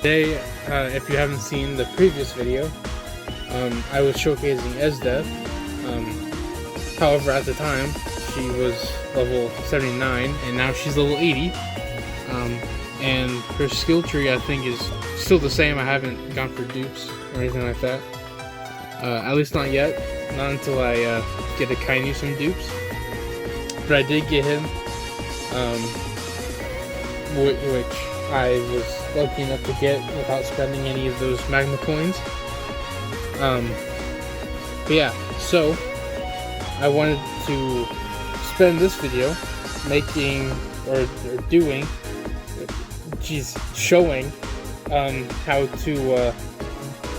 Today, if you haven't seen the previous video, I was showcasing Esdeath. However, at the time, she was level 79, and now she's level 80. And her skill tree, I think, is still the same. I haven't gone for dupes or anything like that. At least not yet. Not until I get a Kainu some dupes. But I did get him, which I was lucky enough to get without spending any of those magma coins. But yeah, so I wanted to spend this video making or doing, showing how to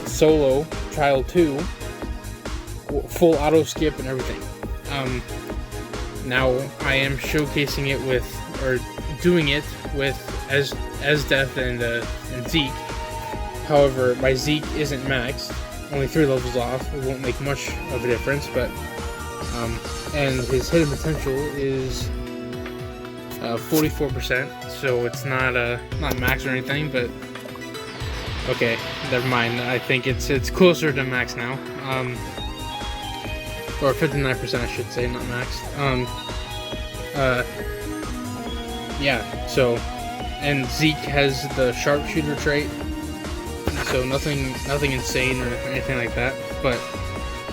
solo Trial 2, full auto skip and everything. Now I am showcasing it with, or doing it with Esdeath and Zeke. However, my Zeke isn't maxed, only 3 levels off. It won't make much of a difference, but and his hidden potential is 44%, so it's not max or anything. But okay, never mind. I think it's closer to max now, or 59%, I should say, not maxed. Yeah. So, and Zeke has the sharpshooter trait, so nothing insane or anything like that. But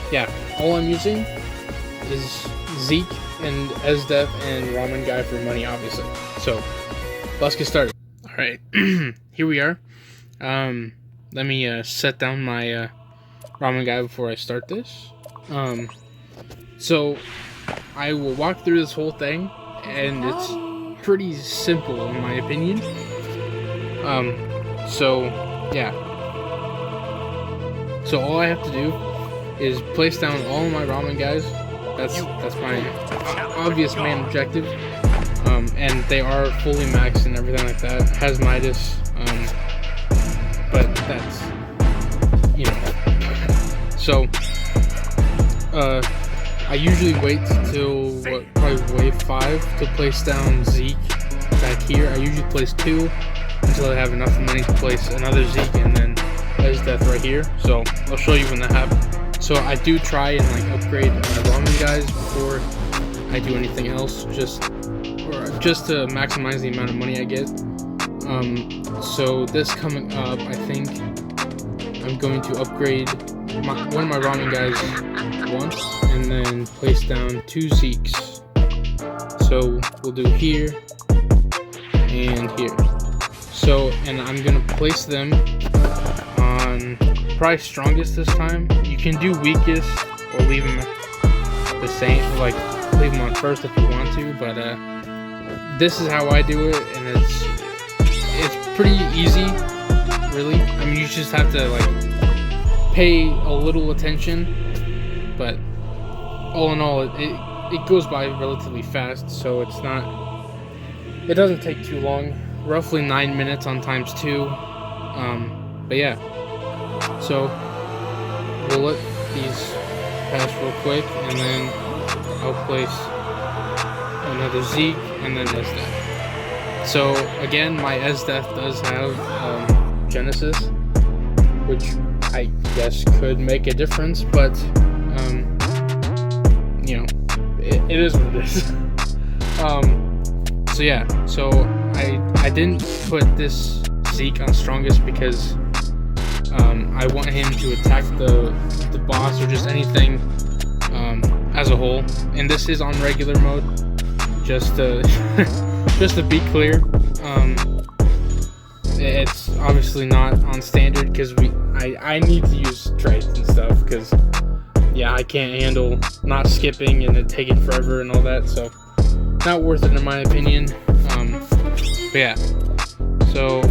yeah, all I'm using is Zeke and Esdeath and Ramen Guy for money, obviously. So let's get started. All right, here we are. Let me set down my Ramen Guy before I start this. So I will walk through this whole thing, and it's pretty simple in my opinion. So yeah. So all I have to do is place down all my Ramen Guys. That's my obvious main objective. And they are fully maxed and everything like that. Has Midas, but that's, you know. So I usually wait till probably wave 5 to place down Zeke back here. I usually place 2 until I have enough money to place another Zeke and then Esdeath right here. So I'll show you when that happens. So I do try and like upgrade my Ramen Guys before I do anything else, just to maximize the amount of money I get. So this coming up, I think I'm going to upgrade one of my Ramen Guys once, and then place down 2 Zekes. So we'll do here and here. So, and I'm gonna place them on probably strongest this time. You can do weakest or leave them the same, like leave them on first if you want to, but this is how I do it, and it's pretty easy, really. I mean, you just have to like pay a little attention, but all in all, it goes by relatively fast, so it doesn't take too long. Roughly 9 minutes on times 2. But yeah, so we'll let these pass real quick, and then I'll place another Zeke and then Esdeath. So again, my Esdeath does have Genesis, which I guess could make a difference, but you know, it is what it is. So yeah, so I didn't put this Zeke on strongest because I want him to attack the boss or just anything as a whole. And this is on regular mode, just to just to be clear. It's obviously not on standard because I need to use traits and stuff, because yeah, I can't handle not skipping and it taking forever and all that, so not worth it in my opinion. But yeah, so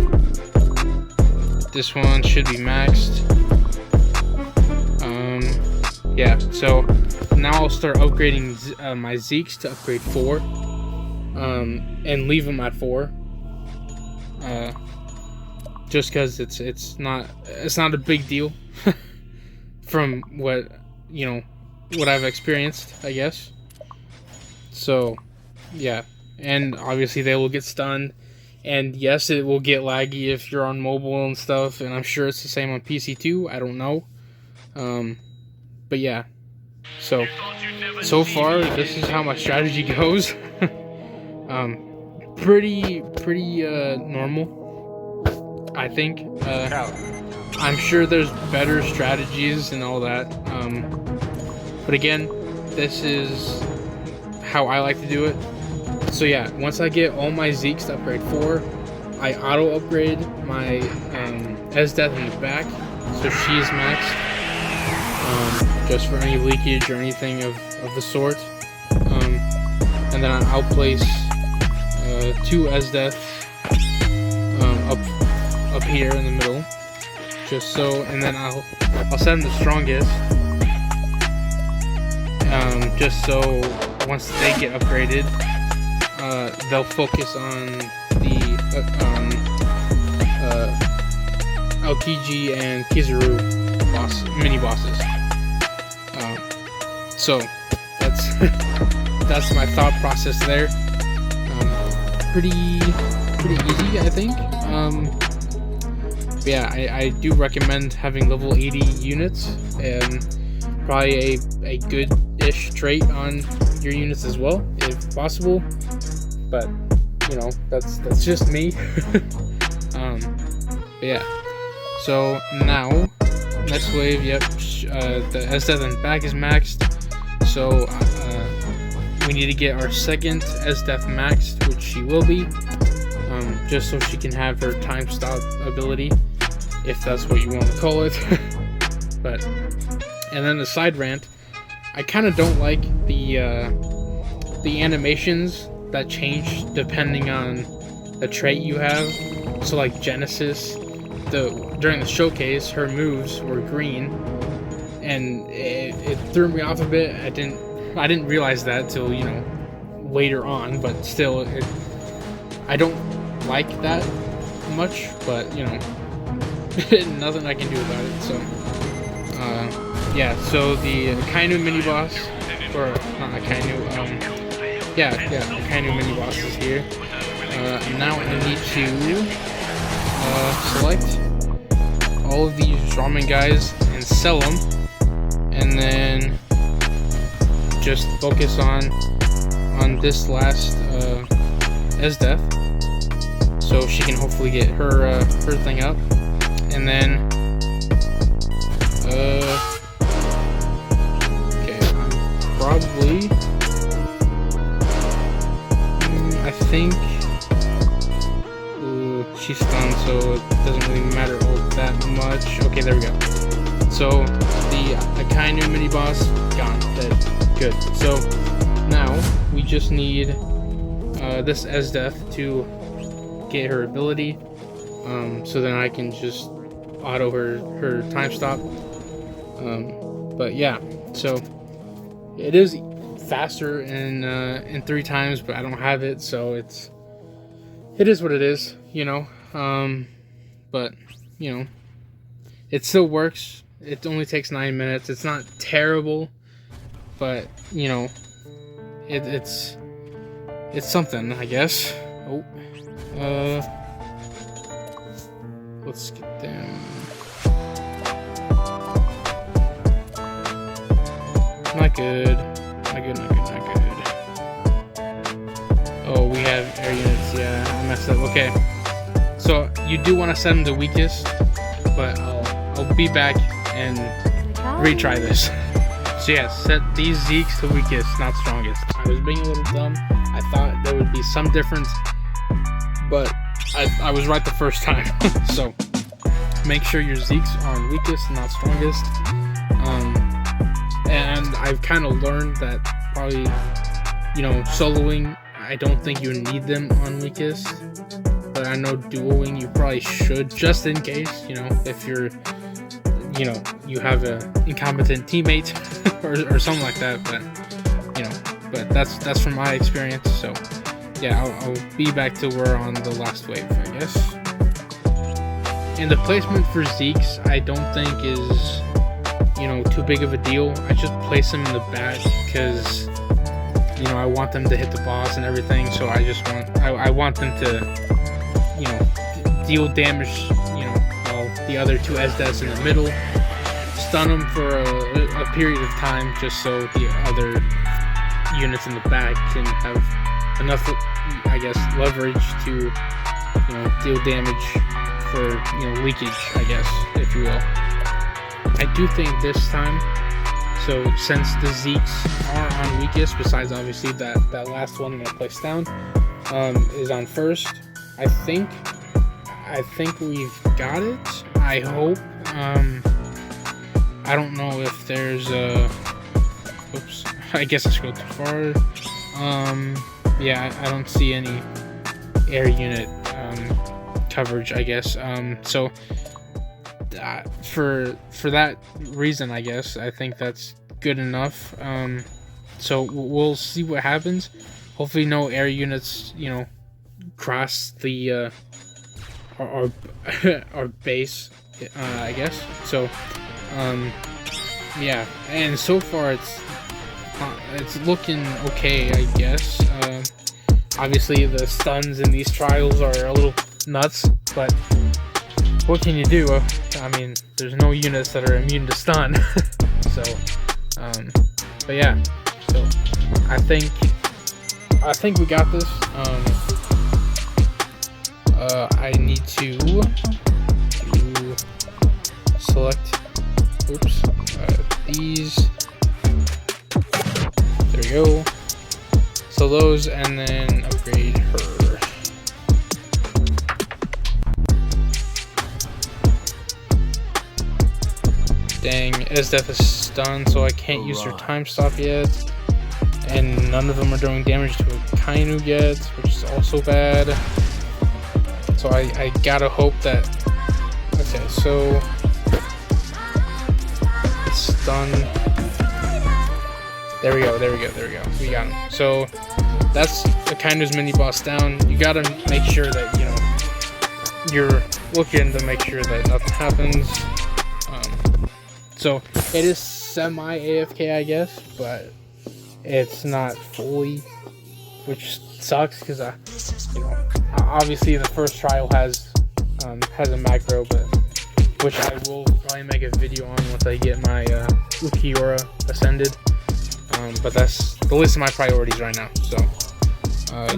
this one should be maxed. Yeah, so now I'll start upgrading my Zekes to upgrade 4, and leave them at 4. Just because it's not a big deal from what I've experienced, I guess. So yeah, and obviously they will get stunned And yes, it will get laggy if you're on mobile and stuff, and I'm sure it's the same on PC too. I don't know. But yeah. So far, this is how my strategy goes. Pretty normal, I think. I'm sure there's better strategies and all that. But again, this is how I like to do it. So yeah, once I get all my Zeeks to upgrade 4, I auto upgrade my Esdeath in the back, so she's maxed, just for any leakage or anything of the sort. And then I'll place 2 Esdeaths up here in the middle, just so, and then I'll set them the strongest, just so once they get upgraded, they'll focus on the LTG and Kizaru mini bosses. So that's that's my thought process there. Pretty easy, I think. But yeah, I do recommend having level 80 units and probably a good-ish trait on your units as well, if possible. But you know, that's just me. But yeah. So now, next wave, yep, the Esdeath in back is maxed. So we need to get our second Esdeath maxed, which she will be, just so she can have her time stop ability, if that's what you want to call it. But, and then the side rant, I kind of don't like the animations that change depending on the trait you have. So like Genesis, during the showcase, her moves were green, and it threw me off a bit. I didn't realize that till, you know, later on, but still, I don't like that much, but you know, nothing I can do about it. So yeah, so the Kainu mini boss, or not Kainu, Kainu mini boss is here. Now I need to select all of these ramen guys and sell them, and then just focus on this last Esdeath, so she can hopefully get her thing up, and then okay, I'm probably I think she's stunned, so it doesn't really matter all that much. Okay, there we go. So the Akainu mini boss gone, dead. Good. So now we just need this Esdeath to get her ability, so then I can just auto her time stop. But yeah, so it is faster in 3 times, but I don't have it, so it is what it is, you know. But you know, it still works. It only takes 9 minutes. It's not terrible, but you know, it's something, I guess. Oh, let's get down. Not good. Not good. Oh, we have air units. Yeah, I messed up. Okay, so you do want to set them the weakest, but I'll be back and retry this. So yeah, set these Zeeks to weakest, not strongest. I was being a little dumb. I thought there would be some difference, but I was right the first time. So make sure your Zeeks are on weakest, not strongest. And I've kind of learned that probably, you know, soloing, I don't think you need them on weakest, but I know duoing you probably should, just in case, you know, if you're, you know, you have a incompetent teammate or something like that. But you know, but that's from my experience. So yeah, I'll be back to we're on the last wave, I guess. And the placement for Zeeks, I don't think is, you know, too big of a deal. I just place them in the back because, you know, I want them to hit the boss and everything. So I want them to you know, deal damage, you know, while the other two SDES in the middle, stun them for a period of time, just so the other units in the back can have enough, I guess, leverage to, you know, deal damage for, you know, leakage, I guess, if you will. I do think this time, so since the Zeeks are on weakest, besides obviously that last one that I placed down, is on first, I think we've got it. I hope. I don't know if there's oops, I guess I scrolled too far. Yeah, I don't see any air unit coverage, I guess. So for that reason, I guess I think that's good enough. So we'll see what happens. Hopefully no air units, you know, cross the our base, I guess. So yeah, and so far it's looking okay, I guess. Obviously the stuns in these trials are a little nuts, but what can you do? I mean, there's no units that are immune to stun. So but yeah, so I think we got this. I need to select, oops, these. There we go. So those, and then upgrade her. Dang, Esdeath is stunned, so I can't use her time stop yet. And none of them are doing damage to a Kainu yet, which is also bad. So I gotta hope that... Okay, so... it's stunned. There we go. We got him. So that's the Kainu's mini boss down. You gotta make sure that, you know, you're looking to make sure that nothing happens. So it is semi AFK, I guess, but it's not fully, which sucks because you know, obviously the first trial has a macro, but which I will probably make a video on once I get my Ukiura ascended. But that's the list of my priorities right now. So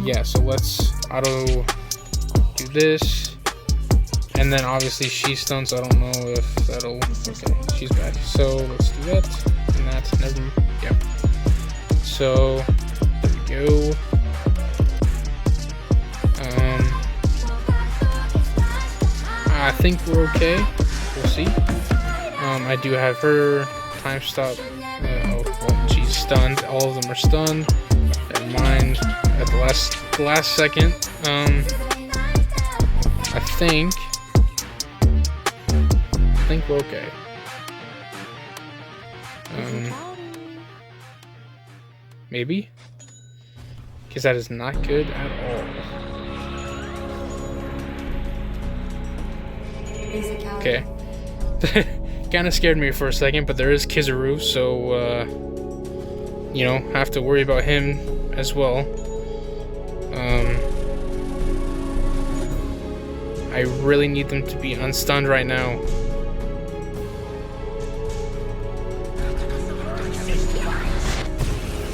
yeah, so let's auto do this. And then obviously she's stunned, so I don't know if that'll... Okay, she's back. So let's do that. And that, never... Yeah. So, there we go. I think we're okay. We'll see. I do have her time stop. Oh, well, she's stunned. All of them are stunned. Never mind. At the last second. I think we're okay. Maybe? Because that is not good at all. Okay. Kind of scared me for a second, but there is Kizaru, so, you know, have to worry about him as well. I really need them to be unstunned right now.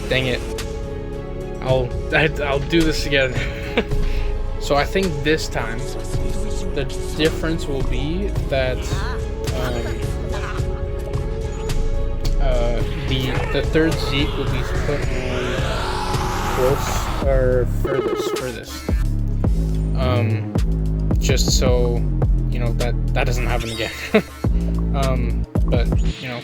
Dang it. I'll do this again. So I think this time the difference will be that the third Zeke will be put on close or furthest. Just so you know that doesn't happen again. But you know,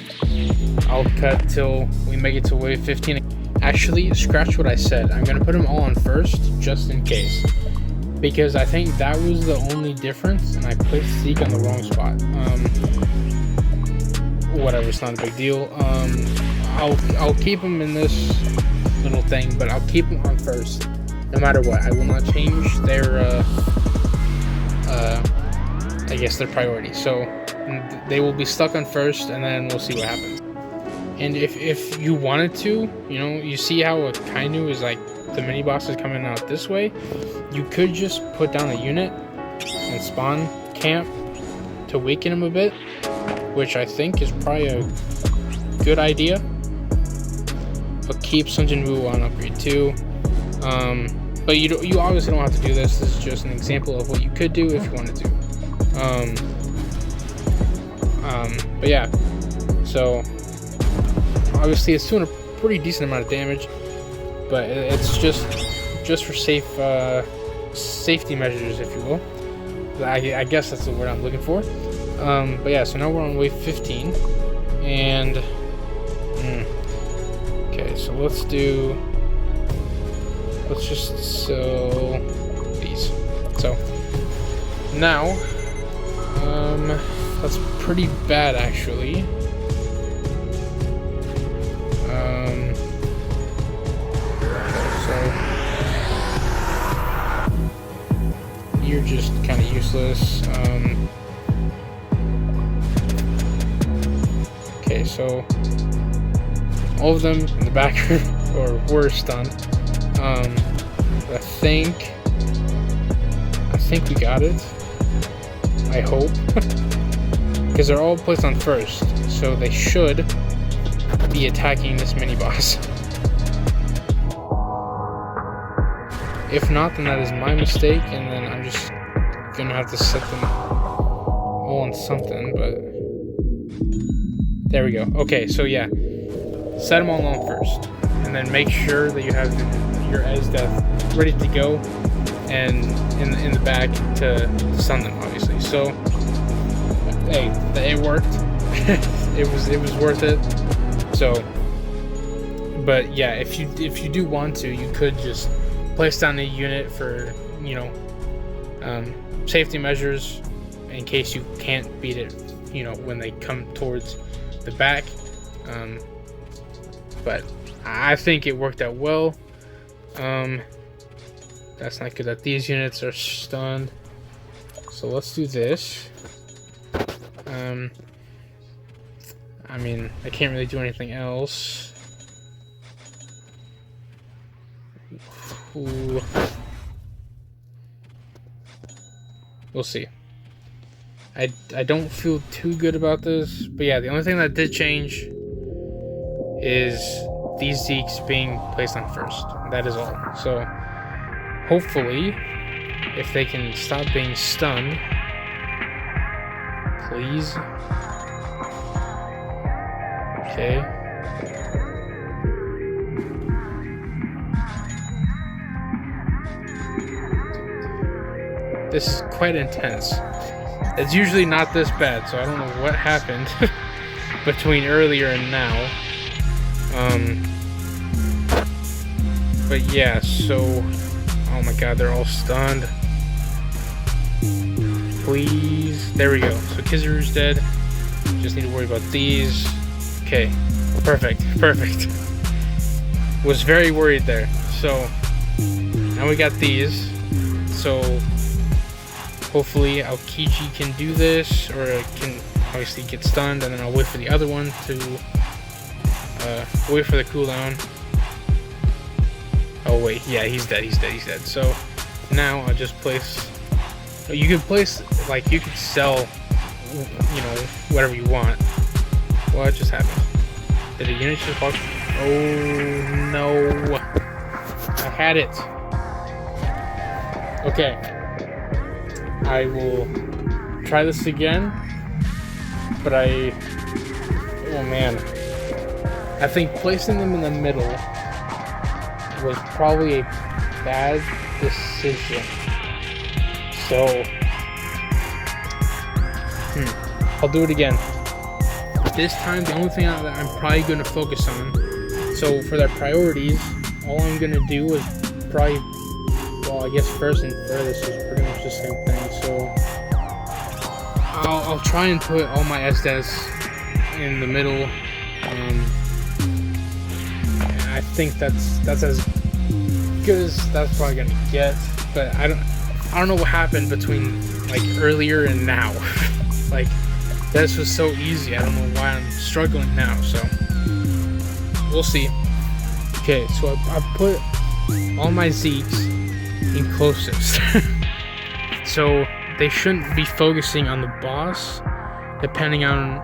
I'll cut till we make it to wave 15. Actually, scratch what I said. I'm gonna put them all on first, just in case, because I think that was the only difference, and I placed Zeke on the wrong spot. Whatever, it's not a big deal. I'll keep them in this little thing, but I'll keep them on first, no matter what. I will not change their, I guess their priority. So they will be stuck on first, and then we'll see what happens. And if you wanted to, you know, you see how a Kainu is like, the mini boss is coming out this way, you could just put down a unit and spawn camp to weaken him a bit, which I think is probably a good idea. I'll keep Sun Jin Woo on upgrade 2. But you obviously don't have to do this. This is just an example of what you could do if you wanted to. But yeah, so obviously it's doing a pretty decent amount of damage, but it's just for safety measures, if you will. I guess that's the word I'm looking for. But yeah, so now we're on wave 15, and okay, so let's just sell these. So now, that's pretty bad actually. You're just kind of useless. Okay, so all of them in the back were stunned. I think we got it. I hope, because they're all placed on first, so they should be attacking this mini boss. If not, then that is my mistake, and then I'm just gonna have to set them all on something, but there we go. Okay, so yeah, set them all on first, and then make sure that you have your Esdeath ready to go, and in the back to stun them, obviously. So hey, it worked. it was worth it. So, but yeah, if you do want to, you could just place down a unit for, you know, safety measures in case you can't beat it, you know, when they come towards the back. But I think it worked out well. That's not good that these units are stunned. So let's do this. I mean, I can't really do anything else. Ooh. We'll see. I don't feel too good about this, but yeah, the only thing that did change is these Zeeks being placed on first. That is all. So hopefully, if they can stop being stunned, please. Okay. This is quite intense. It's usually not this bad, so I don't know what happened between earlier and now. But yeah, so oh my god, they're all stunned. Please. There we go. So Kizaru's dead. Just need to worry about these. Okay. Perfect. Perfect. Was very worried there. So now we got these. So hopefully Aokiji can do this, or can obviously get stunned, and then I'll wait for the other one to wait for the cooldown. Oh wait, yeah, he's dead. So now I'll just place. You can place, like, you could sell, you know, whatever you want. What just happened? Did the unit just walk? Oh no! I had it. Okay. I will try this again, but oh man, I think placing them in the middle was probably a bad decision. So I'll do it again. This time, the only thing that I'm probably going to focus on, so for their priorities, all I'm going to do is probably, well, I guess first and furthest is pretty much the same thing. So I'll try and put all my Esdeaths in the middle. I think that's as good as that's probably gonna get. But I don't know what happened between like earlier and now. Like, this was so easy. I don't know why I'm struggling now. So we'll see. Okay, so I put all my Zeeks in closest. So they shouldn't be focusing on the boss, depending on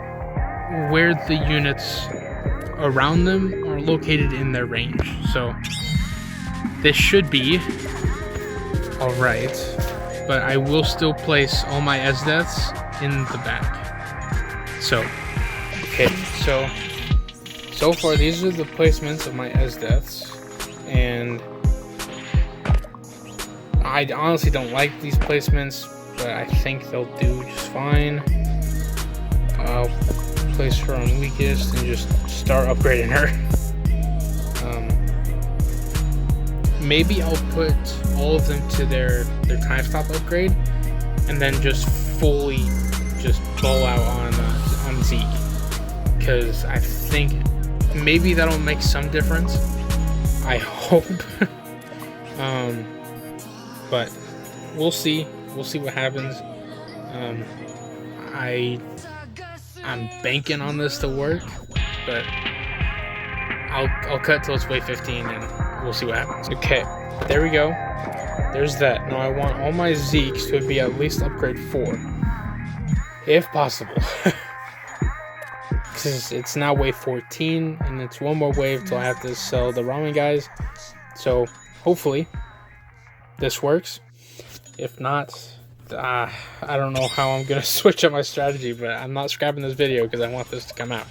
where the units around them are located in their range. So this should be alright, but I will still place all my S-deaths in the back. So, okay, so far these are the placements of my S-deaths, and I honestly don't like these placements, but I think they'll do just fine. I'll place her on weakest and just start upgrading her. Maybe I'll put all of them to their time stop upgrade, and then just fully just ball out on Zeke, because I think maybe that'll make some difference. I hope. But we'll see. We'll see what happens. I'm banking on this to work, but I'll cut till it's wave 15 and we'll see what happens. Okay, there we go. There's that. Now I want all my Zeeks to be at least upgrade 4, if possible. Because it's now wave 14 and it's one more wave till I have to sell the ramen guys. So hopefully this works. If not, I don't know how I'm gonna switch up my strategy, but I'm not scrapping this video because I want this to come out.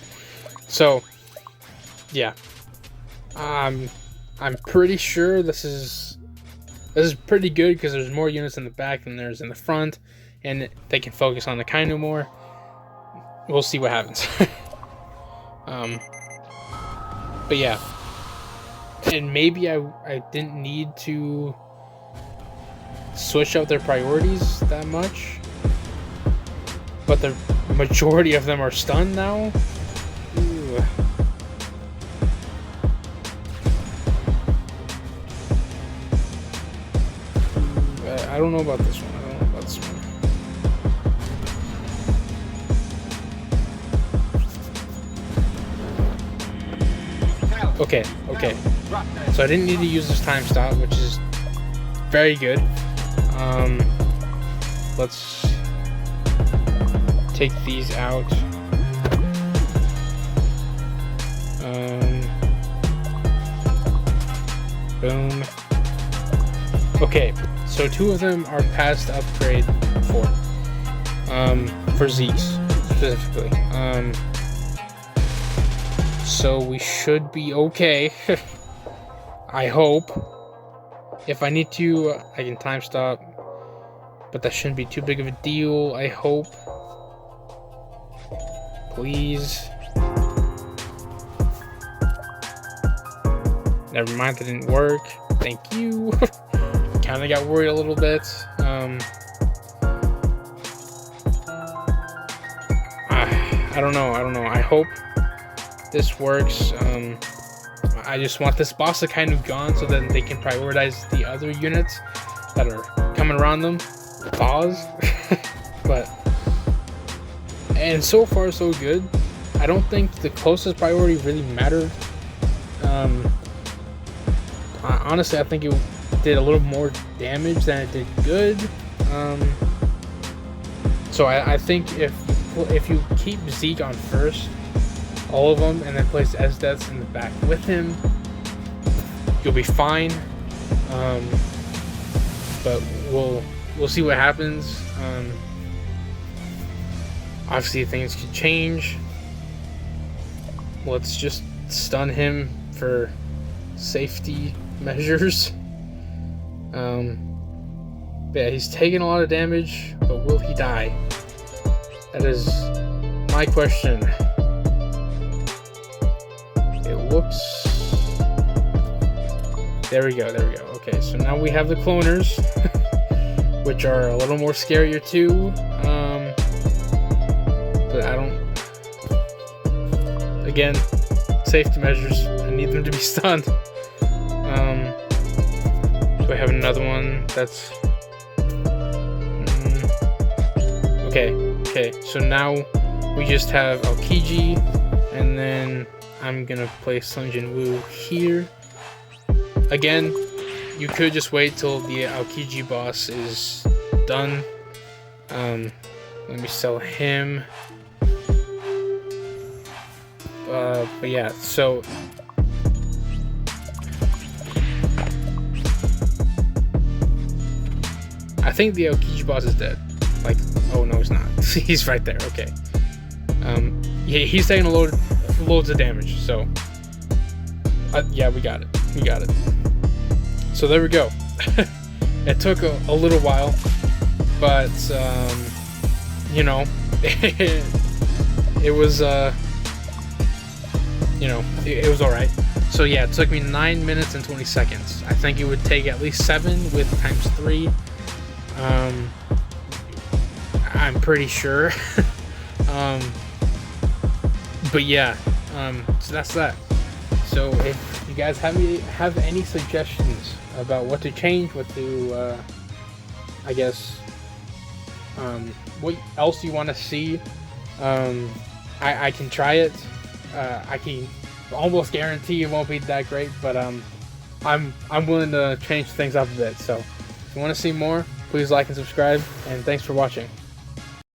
So yeah, I'm pretty sure this is pretty good because there's more units in the back than there's in the front, and they can focus on the Kainu more. We'll see what happens. But yeah, and maybe I didn't need to switch out their priorities that much, but the majority of them are stunned now. Ooh. I don't know about this one. Okay. So I didn't need to use this time stop, which is very good. Let's take these out. Boom. Okay, so 2 of them are past upgrade 4. For Zeke's specifically. So we should be okay. I hope. If I need to, I can time stop, but that shouldn't be too big of a deal, I hope. Please. Never mind, that didn't work. Thank you. Kinda got worried a little bit. I don't know. I hope this works. I just want this boss to kind of gone so that they can prioritize the other units that are coming around them. Pause. And so far so good. I don't think the closest priority really mattered. Honestly, I think it did a little more damage than it did good. So I think if you keep Zeke on first, all of them, and then place S-deaths in the back with him, you'll be fine. But we'll see what happens. Obviously things could change. Let's just stun him for safety measures. Yeah, he's taking a lot of damage, but will he die? That is my question. There we go. Okay, so now we have the cloners, which are a little more scarier too. But I don't. Again, safety measures. I need them to be stunned. Do I have another one that's? Okay. So now we just have Aokiji, and then I'm gonna place Sung Jin Woo here. Again, you could just wait till the Aokiji boss is done, Let me sell him. But yeah, so I think the Aokiji boss is dead. Like, oh no, he's not. He's right there. Okay. Yeah, he's taking loads of damage. So, yeah, we got it. We got it. So there we go. It took a little while, but you know, it was you know, it was all right. So yeah, it took me 9 minutes and 20 seconds. I think it would take at least 7 with times 3. I'm pretty sure. But yeah, so that's that. So if you guys have any suggestions about what to change, what to, I guess, what else you want to see, I can try it. I can almost guarantee it won't be that great, but I'm willing to change things up a bit. So if you want to see more, please like and subscribe, and thanks for watching.